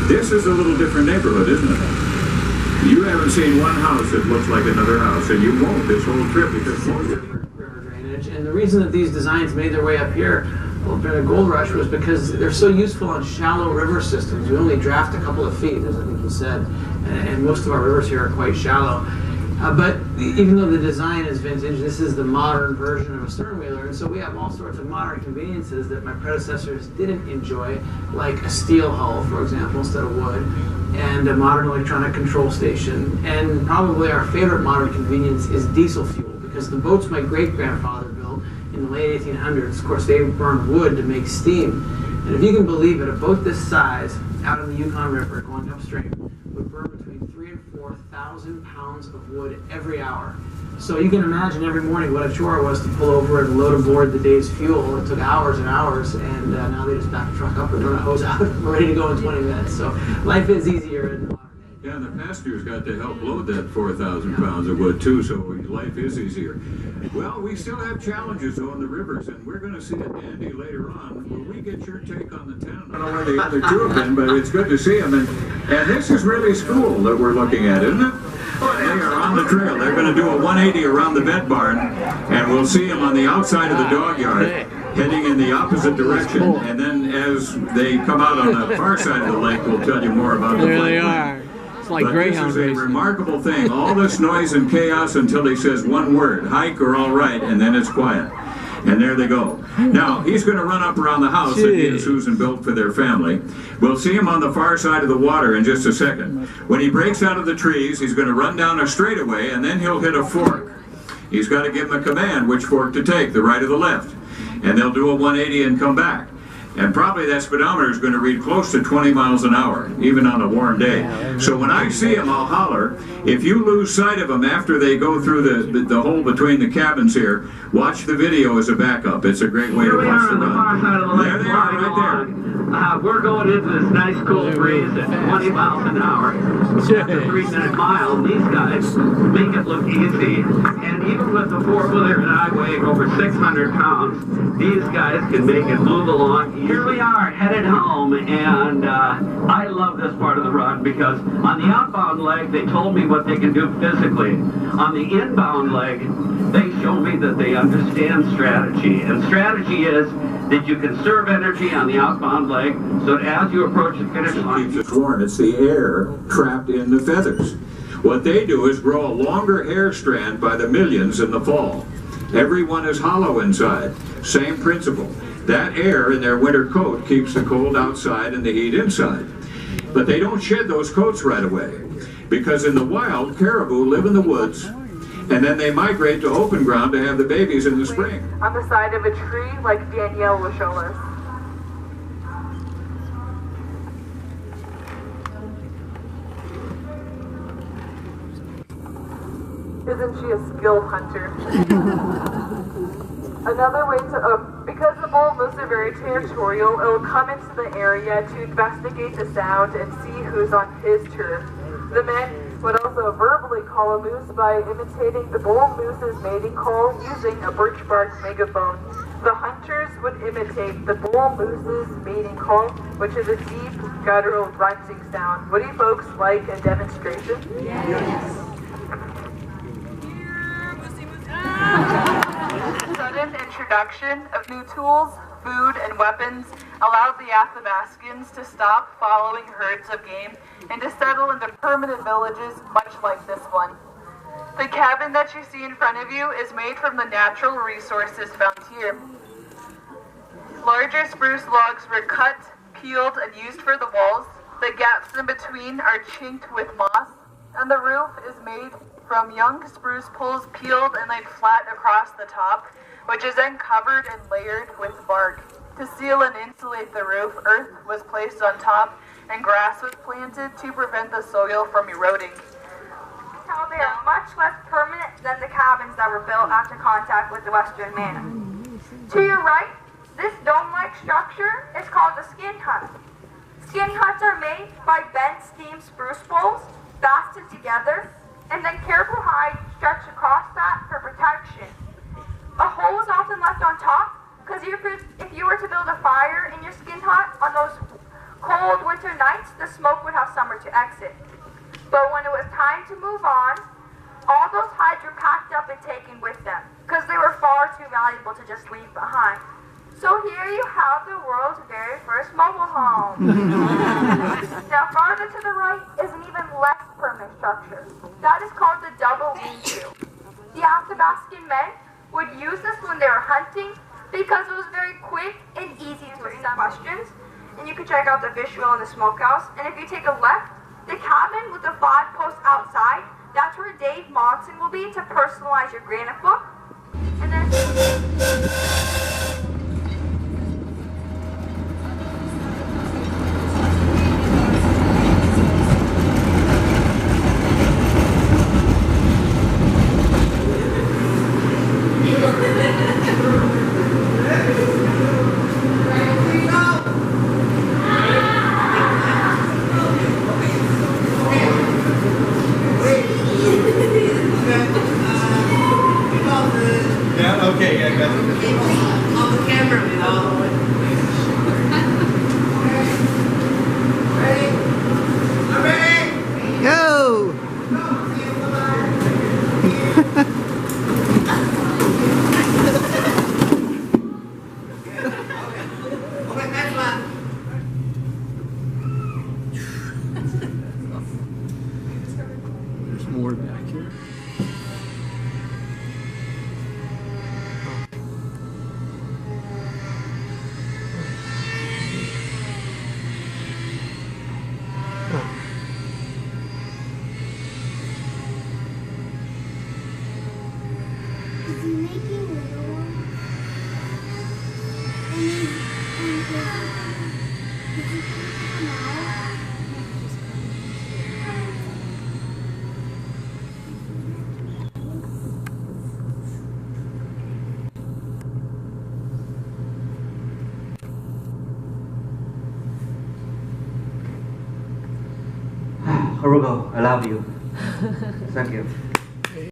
This is a little different neighborhood, isn't it? You haven't seen one house that looks like another house, and you won't this whole trip because most of river drainage. And the reason that these designs made their way up here during the gold rush was because they're so useful on shallow river systems. We only draft a couple of feet, as I think you said, and most of our rivers here are quite shallow. But even though the design is vintage, this is the modern version of a stern wheeler, and so we have all sorts of modern conveniences that my predecessors didn't enjoy, like a steel hull, for example, instead of wood, and a modern electronic control station. And probably our favorite modern convenience is diesel fuel, because the boats my great-grandfather built in the late 1800s, of course, they burned wood to make steam. And if you can believe it, a boat this size, out in the Yukon River, going upstream, would burn between 3,000 and 4,000 pounds of wood every hour. So you can imagine every morning what a chore it was to pull over and load aboard the day's fuel. It took hours and hours, and now they just back the truck up and run a hose out and we're ready to go in 20 minutes. So life is easier in the modern day. Yeah, the passengers got to help load that 4,000 pounds of wood too, so life is easier. Well, we still have challenges on the rivers, and we're going to see a dandy later on. Will we get your take on the town? I don't know where the other two have been, but it's good to see them. And this is really school that we're looking at, isn't it? They are on the trail. They're going to do a 180 around the vet barn, and we'll see them on the outside of the dog yard, heading in the opposite direction. And then as they come out on the far side of the lake, we'll tell you more about the flight. There they are. It's like Greyhound racing. This is a racing. remarkable thing. All this noise and chaos until he says one word, hike or all right, and then it's quiet. And there they go. Now, he's going to run up around the house that he and Susan built for their family. We'll see him on the far side of the water in just a second. When he breaks out of the trees, he's going to run down a straightaway, and then he'll hit a fork. He's got to give him a command which fork to take, the right or the left. And they'll do a 180 and come back. And probably that speedometer is going to read close to 20 miles an hour, even on a warm day. So when I see him, I'll holler. If you lose sight of them after they go through the hole between the cabins here, watch the video as a backup. It's a great way to watch the run. There they are, right there. We're going into this nice cool breeze at 20 miles an hour. After 3-minute mile, these guys make it look easy. And even with the four-wheeler and I weighing over 600 pounds, these guys can make it move along. Here we are, headed home, and I love this part of the run because on the outbound leg, they told me what they can do physically. On the inbound leg, they show me that they understand strategy. And strategy is that you conserve energy on the outbound leg so that as you approach the finish line... Keeps us warm. It's the air trapped in the feathers. What they do is grow a longer hair strand by the millions in the fall. Everyone is hollow inside. Same principle. That air in their winter coat keeps the cold outside and the heat inside. But they don't shed those coats right away, because in the wild, caribou live in the woods, and then they migrate to open ground to have the babies in the spring. On the side of a tree, like Danielle will show us. Isn't she a skilled hunter? Another way to, because the bull moose are very territorial, it will come into the area to investigate the sound and see who's on his turf. The men would also verbally call a moose by imitating the bull moose's mating call using a birch bark megaphone. The hunters would imitate the bull moose's mating call, which is a deep, guttural grunting sound. Would you folks like a demonstration? Yes. Sudden introduction of new tools, food, and weapons allowed the Athabascans to stop following herds of game and to settle into permanent villages much like this one. The cabin that you see in front of you is made from the natural resources found here. Larger spruce logs were cut, peeled, and used for the walls. The gaps in between are chinked with moss, and the roof is made from young spruce poles peeled and laid flat across the top, which is then covered and layered with bark. To seal and insulate the roof, earth was placed on top and grass was planted to prevent the soil from eroding. How they are much less permanent than the cabins that were built after contact with the western man. To your right, this dome-like structure is called the skin hut. Skin huts are made by bent steam spruce poles, fastened together, and then careful hide stretched across that for protection. A hole is often left on top because if you were to build a fire in your skin hut on those cold winter nights, the smoke would have somewhere to exit. But when it was time to move on, all those hides were packed up and taken with them, because they were far too valuable to just leave behind. So here you have the world's very first mobile home. Now farther to the right is an even less permanent structure. That is called the double lean-to. The Athabascan men would use this when they were hunting because it was very quick and easy to assemble. Questions, and you can check out the visual in the smokehouse. And if you take a left, the cabin with the 5 posts outside, that's where Dave Monson will be to personalize your granite book. And then Go! There's more back here. Is he making little ones? I mean, is he taking them out? Harugo, I love you. Thank you.